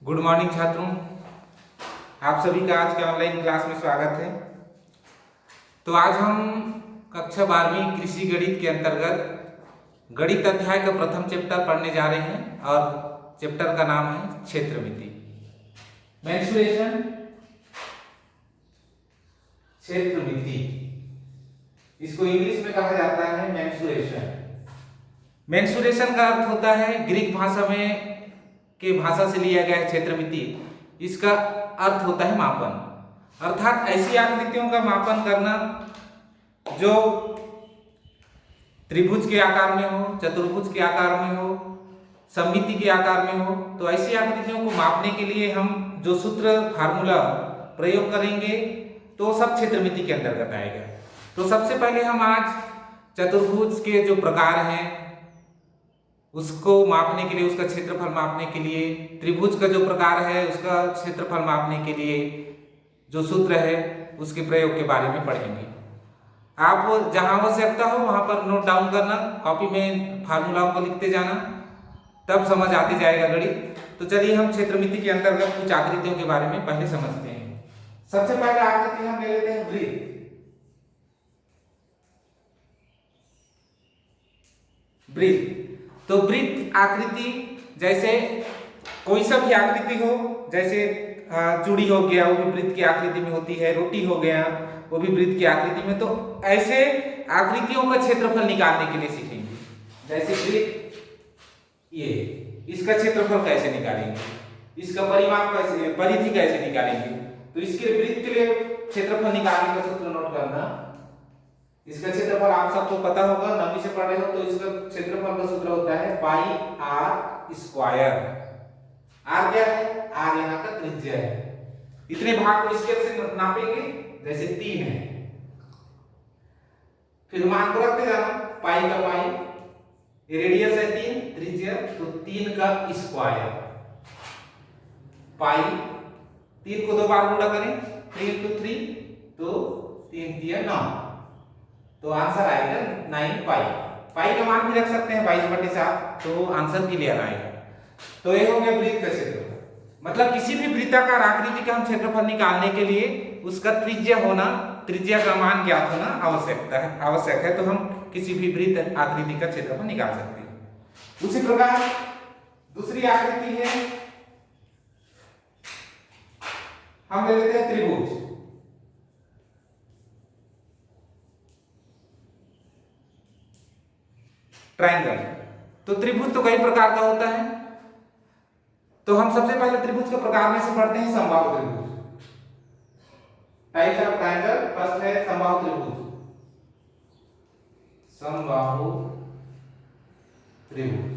Good morning छात्रों, आप सभी का आज के ऑनलाइन क्लास में स्वागत है। तो आज हम कक्षा 12वीं कृषि गणित के अंतर्गत गणित अध्याय का प्रथम चैप्टर पढ़ने जा रहे हैं और चैप्टर का नाम है क्षेत्रमिति। मेंसुरेशन, क्षेत्रमिति, इसको इंग्लिश में कहा जाता है मेंसुरेशन। मेंसुरेशन का अर्थ होता है ग्रीक भाषा में के भाषा से लिया गया है क्षेत्रमिति। इसका अर्थ होता है मापन, अर्थात ऐसी आकृतियों का मापन करना जो त्रिभुज के आकार में हो, चतुर्भुज के आकार में हो, सममिति के आकार में हो। तो ऐसी आकृतियों को मापने के लिए हम जो सूत्र फार्मूला प्रयोग करेंगे तो सब क्षेत्रमिति के अंतर्गत आएगा। तो सबसे पहले हम आज चतुर्भुज के जो प्रकार हैं उसको मापने के लिए, उसका क्षेत्रफल मापने के लिए, त्रिभुज का जो प्रकार है उसका क्षेत्रफल मापने के लिए जो सूत्र है उसके प्रयोग के बारे में पढ़ेंगे। आप जहां आवश्यकता हो वहां पर नोट डाउन करना, कॉपी में फार्मूलाओं को लिखते जाना, तब समझ आते जाएगा गणित। तो चलिए हम क्षेत्रमिति के अंतर्गत कुछ आकृतियों के बारे में पहले समझते हैं। सबसे पहले आकृति हम ले लेते हैं वृत्त। वृत्त तो वृत्त आकृति, जैसे कोई सा भी आकृति हो, जैसे चूड़ी हो गया वो भी वृत्त की आकृति में होती है, रोटी हो गया वो भी वृत्त की आकृति में। तो ऐसे आकृतियों का क्षेत्रफल निकालने के लिए सीखेंगे। जैसे वृत्त, ये इसका क्षेत्रफल कैसे निकालेंगे, इसका परिमाप कैसे, परिधि कैसे निकालेंगे। तो इसके वृत्त के लिए क्षेत्रफल निकालने का सूत्र नोट करना। इसका क्षेत्रफल आप सबको पता होगा, नवी से पढ़े हो तो इसका क्षेत्रफल का सूत्र होता है पाई आर स्क्वायर। आर क्या है? आर यहाँ का त्रिज्या है। इतने भाग को स्केल से नापेंगे, जैसे 3 है, फिर मान को रखते जाना, पाई का पाई, ये रेडियस है 3, त्रिज्या, तो 3 का स्क्वायर पाई। 3 को 2 बार गुणा करें, 3 × 3 तो 3 × 9, तो आंसर आएगा 9 पाई। पाई का मान भी रख सकते हैं 22/7, तो आंसर क्लियर आएगा। तो ये हो गया वृत्त का क्षेत्रफल। मतलब किसी भी वृत्ताकार आकृति का हम क्षेत्रफल निकालने के लिए उसका त्रिज्या होना, त्रिज्या का मान ज्ञात होना आवश्यक है। तो हम किसी भी वृत्त आकृति का क्षेत्रफल निकाल सकते हैं। उसी प्रकार दूसरी आकृति है, हम ले लेते हैं त्रिभुज। ट्रायंगल। तो त्रिभुज तो कई प्रकार का होता है। तो हम सबसे पहले त्रिभुज के प्रकार में से पढ़ते हैं समबाहु त्रिभुज। टाइप्स ऑफ ट्रायंगल, फर्स्ट है समबाहु त्रिभुज। समबाहु त्रिभुज,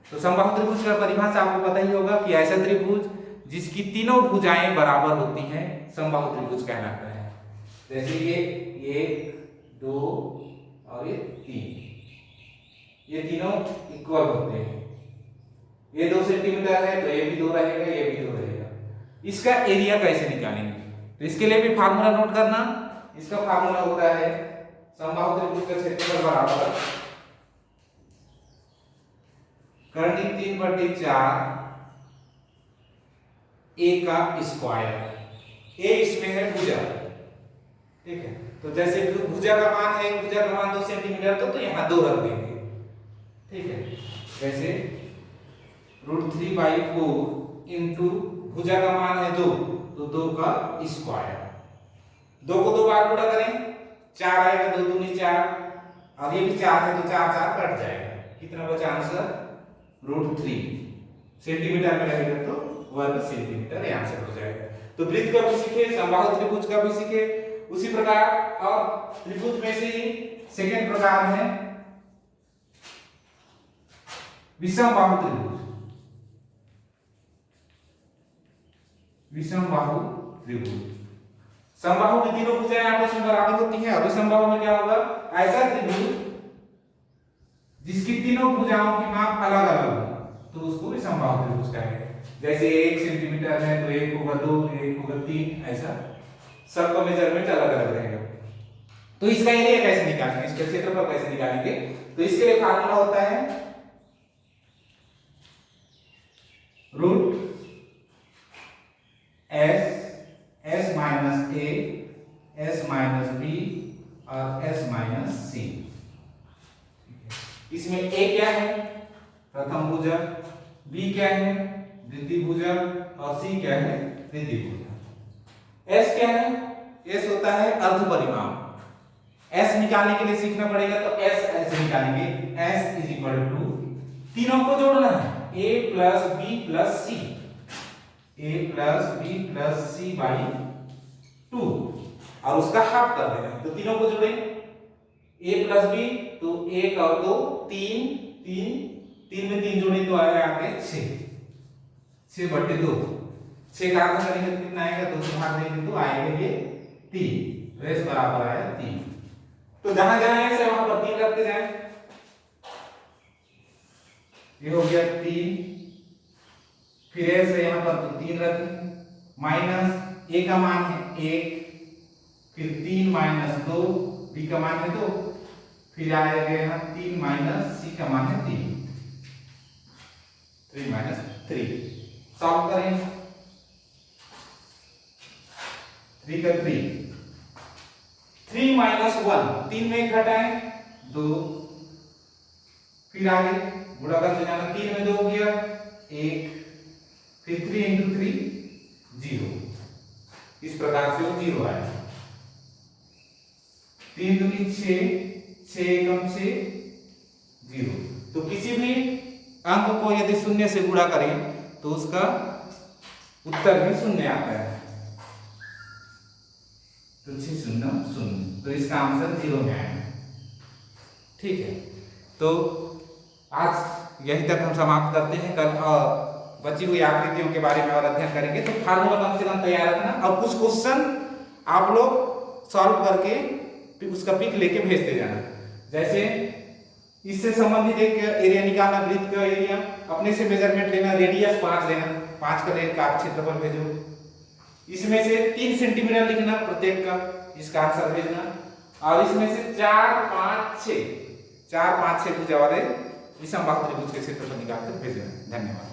तो समबाहु त्रिभुज का परिभाषा आपको पता ही होगा कि ऐसा त्रिभुज जिसकी तीनों भुजाएं बराबर होती हैं समबाहु त्रिभुज कहलाता है। जैसे ये 1, 2 और ये 3, ये तीनों इक्वल होते हैं। ये 2 सेंटीमीटर है तो ये भी 2 रहेगा, ये भी 2 रहेगा। इसका एरिया कैसे निकालेंगे? तो इसके लिए भी फार्मूला नोट करना। इसका फार्मूला होता है समबाहु त्रिभुज का क्षेत्रफल बराबर करनी 3/4 a का स्क्वायर। a इसमें है भुजा, ठीक है। तो जैसे भुजा का मान है, भुजा का मान 2 सेंटीमीटर, तो यहाँ 2 रख देंगे, ठीक है। वैसे √3/4 इंटू भुजा का मान है 2, तो 2 का स्क्वायर। 2 को 2 बार गुणा करें, 4 आएगा, 2 दूनी 4, और ये भी 4 है तो 4 4 कट जाएगा। कितना बचा आंसर? √3 सेंटीमीटर में रहेगा तो वर्ग सेंटीमीटर, ये आंसर हो जाएगा। तो वृत्त का भी सीखे, समबाहु त्रिभुज का भी सीखे। उसी प्रकार और त्रिभुज में से ही सेकंड प्रकार है विषमबाहु त्रिभुज। विषमबाहु त्रिभुज, समबाहु में तीनों भुजाएं आपस में बराबर होती हैं, और विषमबाहु में क्या होगा? ऐसा त्रिभुज जिसकी तीनों भुजाओं की माप अलग अलग हो, तो उसको विषमबाहु त्रिभुज कहेंगे। जैसे 1 सेंटीमीटर है तो 1 होगा 2, 1 होगा 3, ऐसा सबका मेजरमेंट अलग अलग रहेगा। तो इसका एरिया कैसे निकालेंगे, इसका क्षेत्रफल कैसे निकालेंगे? तो इसके लिए फार्मूला होता है √3 समभुजा, बी क्या है द्विभुजा और सी क्या है त्रिभुजा। एस क्या है, एस होता है अर्ध परिमाप। एस निकालने के लिए सीखना पड़ेगा, तो एस ऐसे निकालेंगे, एस इज इक्वल टू तीनों को जोड़ना है A plus B plus C, A plus B plus C by 2 और उसका हाफ कर देना। तो तीनों को जोड़े ए प्लस बी, तो 1 और 2 3, 3 में 3 जोड़े तो आएगा आगे 6/2। 6 का आधा करेंगे तो कितना आएगा, 2 से भाग देंगे तो आएगा ये 3, रेस बराबर आया 3। तो जहां जहां ऐसे वहां पर 3 रखते जाए, ये हो गया 3, फिर ऐसे यहां पर 3 रखें, माइनस ए का मान है 1, फिर 3 माइनस 2, बी का मान है 2, फिर आएगा यहाँ 3 माइनस सी का मान है 3 माइनस 3। सॉल्व करें, 3 का 3 माइनस 1, 3 में घटाएं 2, फिर आगे गुणा करते जाना, 3 में 2 हो गया 1, फिर 3 इंटू 3 0, इस प्रकार से वो 0 आया। 3 दूनी 6, 6 एकम 6 0। तो किसी भी अंक को यदि शून्य से गुणा करें तो उसका उत्तर भी शून्य आता है, तो 6 0 0, तो इसका आंसर 0 में आएगा। ठीक है, तो आज यहीं तक हम समाप्त करते हैं। कल बची हुई आकृतियों के बारे में और अध्ययन करेंगे। तो फार्मूला कम से कम तैयार रखना और कुछ क्वेश्चन आप लोग सॉल्व करके उसका पिक लेके भेजते जाना। जैसे इससे संबंधित एक एरिया निकालना, वृत्त का एरिया, अपने से मेजरमेंट लेना, रेडियस 5 लेना, 5 का रेड का क्षेत्रफल भेजो, इसमें से 3 सेंटीमीटर लिखना प्रत्येक का, इसका आंसर भेजना, और इसमें से 4 5 6 भुजा वाले विषम बाहु त्रिभुज के क्षेत्रफल निकालकर भेजना। धन्यवाद।